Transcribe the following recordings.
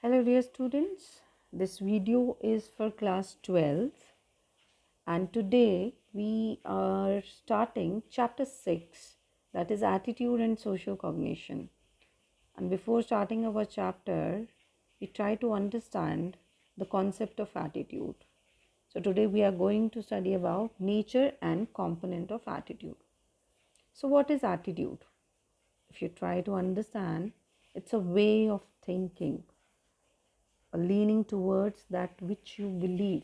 Hello dear students, this video is for class 12 and today we are starting chapter 6, that is attitude and social cognition. And before starting our chapter, we try to understand the concept of attitude. So today we are going to study about nature and component of attitude. So what is attitude? If you try to understand, it's a way of thinking, leaning towards that which you believe.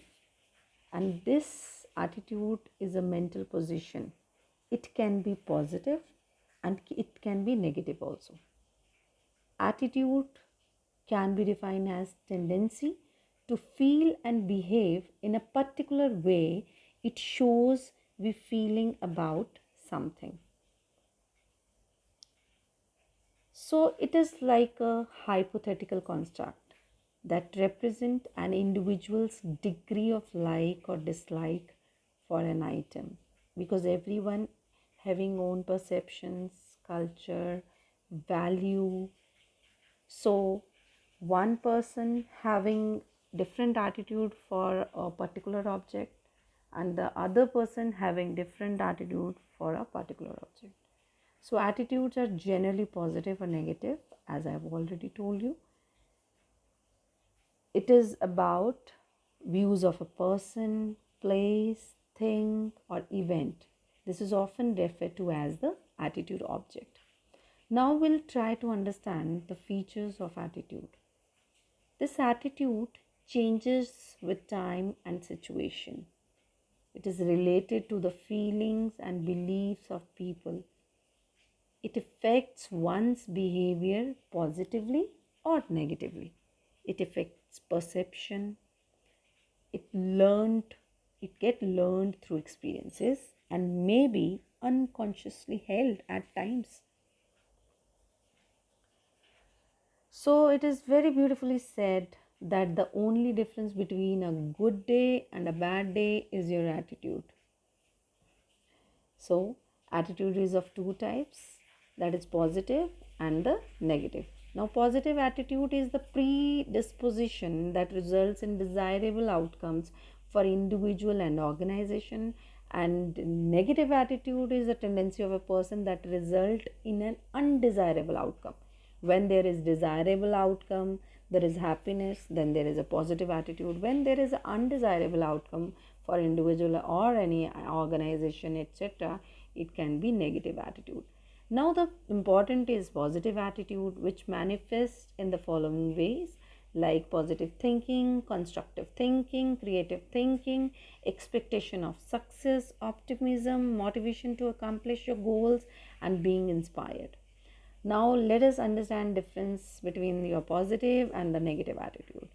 And this attitude is a mental position. It can be positive and it can be negative also. Attitude can be defined as tendency to feel and behave in a particular way. It shows we feeling about something. So it is like a hypothetical construct that represent an individual's degree of like or dislike for an item, because everyone having own perceptions, culture, value. So one person having different attitude for a particular object and the other person having different attitude for a particular object. So attitudes are generally positive or negative, as I have already told you. It is about views of a person, place, thing, or event. This is often referred to as the attitude object. Now we'll try to understand the features of attitude. This attitude changes with time and situation. It is related to the feelings and beliefs of people. It affects one's behavior positively or negatively. It affects perception. It get learned through experiences and may be unconsciously held at times. So it is very beautifully said that the only difference between a good day and a bad day is your attitude. So attitude is of two types, that is positive and the negative. Now positive attitude is the predisposition that results in desirable outcomes for individual and organization, and negative attitude is a tendency of a person that result in an undesirable outcome. When there is desirable outcome, there is happiness, then there is a positive attitude. When there is an undesirable outcome for individual or any organization, etc., it can be negative attitude. Now the important is positive attitude, which manifests in the following ways, like positive thinking, constructive thinking, creative thinking, expectation of success, optimism, motivation to accomplish your goals, and being inspired. Now let us understand difference between your positive and the negative attitude.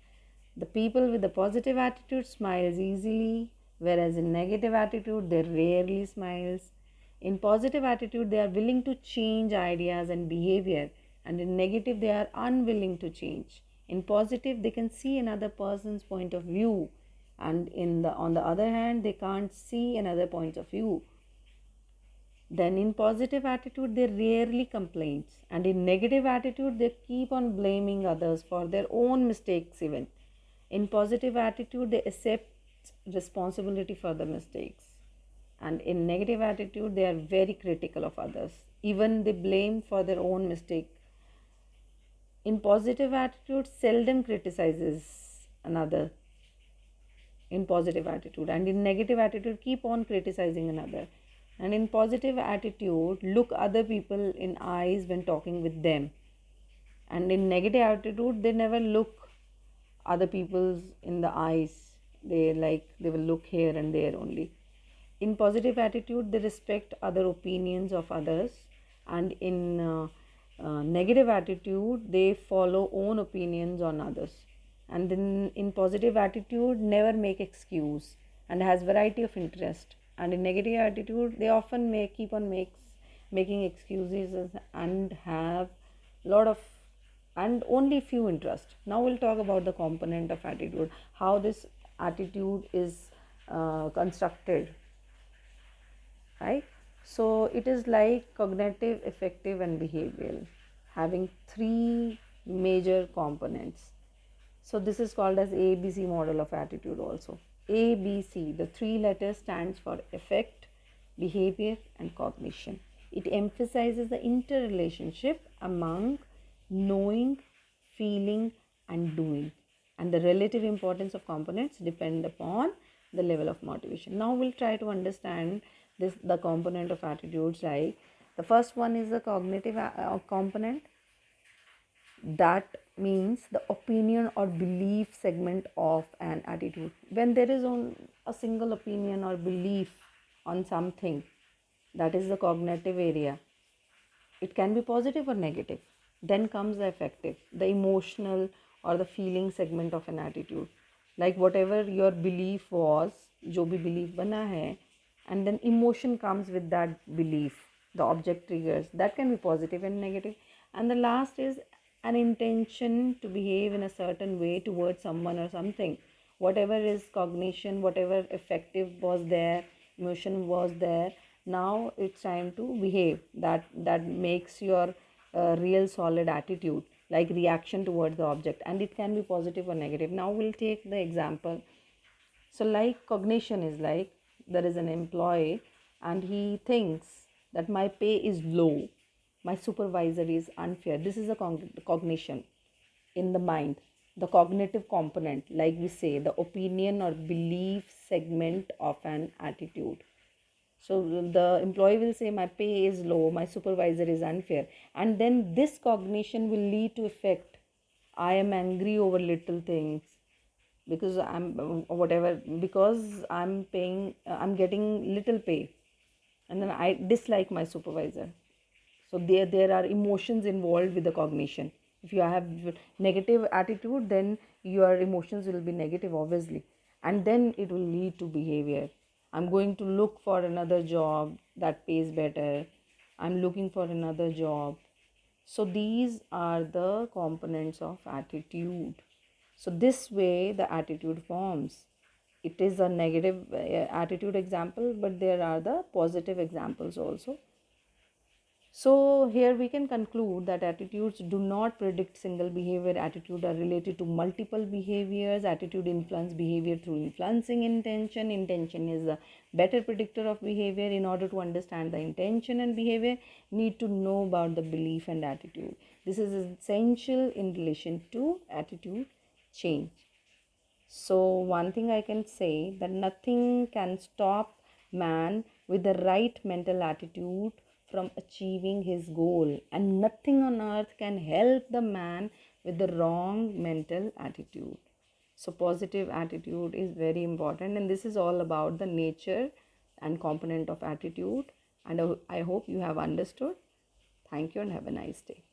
The people with the positive attitude smiles easily, whereas in negative attitude they rarely smiles. In positive attitude they are willing to change ideas and behavior, and in negative they are unwilling to change. In positive they can see another person's point of view, and on the other hand they can't see another point of view. Then in positive attitude they rarely complain, and in negative attitude they keep on blaming others for their own mistakes. Even in positive attitude they accept responsibility for the mistakes, and in negative attitude they are very critical of others, even they blame for their own mistake. In positive attitude seldom criticizes another in positive attitude, and in negative attitude keep on criticizing another. And in positive attitude look other people in eyes when talking with them, and in negative attitude they never look other people's in the eyes. They will look here and there only. In positive attitude they respect other opinions of others, and in negative attitude they follow own opinions on others. And then in positive attitude never make excuse and has variety of interest, and in negative attitude they often keep on making excuses and have lot of and only few interest. Now we'll talk about the component of attitude, how this attitude is constructed, right? So it is like cognitive, affective, and behavioral, having three major components. So this is called as ABC model of attitude also. ABC, the three letters stands for affect, behavior and cognition. It emphasizes the interrelationship among knowing, feeling and doing, and the relative importance of components depend upon the level of motivation. Now we'll try to understand the component of attitudes. Like the first one is the cognitive component. That means the opinion or belief segment of an attitude. When there is a single opinion or belief on something, that is the cognitive area. It can be positive or negative. Then comes the affective, the emotional or the feeling segment of an attitude. Like whatever your belief was, जो भी belief बना है, and then emotion comes with that belief. The object triggers, that can be positive and negative. And the last is an intention to behave in a certain way towards someone or something. Whatever is cognition, whatever affective was there, emotion was there, now it's time to behave. That makes your real solid attitude, like reaction towards the object, and it can be positive or negative. Now we'll take the example. So like cognition is like, there is an employee and he thinks that my pay is low, my supervisor is unfair. This is a cognition in the mind, the cognitive component, like we say, the opinion or belief segment of an attitude. So the employee will say my pay is low, my supervisor is unfair, and then this cognition will lead to effect. I am angry over little things because I'm getting little pay, and then I dislike my supervisor. So there are emotions involved with the cognition. If you have negative attitude, then your emotions will be negative, obviously, and then it will lead to behavior. I'm going to look for another job that pays better. I'm looking for another job. So these are the components of attitude. So this way the attitude forms. It is a negative attitude example, but there are the positive examples also. So here we can conclude that attitudes do not predict single behavior. Attitude are related to multiple behaviors. Attitude influence behavior through influencing intention. Intention is a better predictor of behavior. In order to understand the intention and behavior, need to know about the belief and attitude. This is essential in relation to attitude change. So one thing I can say, that nothing can stop man with the right mental attitude from achieving his goal, and nothing on earth can help the man with the wrong mental attitude. So positive attitude is very important, and this is all about the nature and component of attitude, and I hope you have understood. Thank you and have a nice day.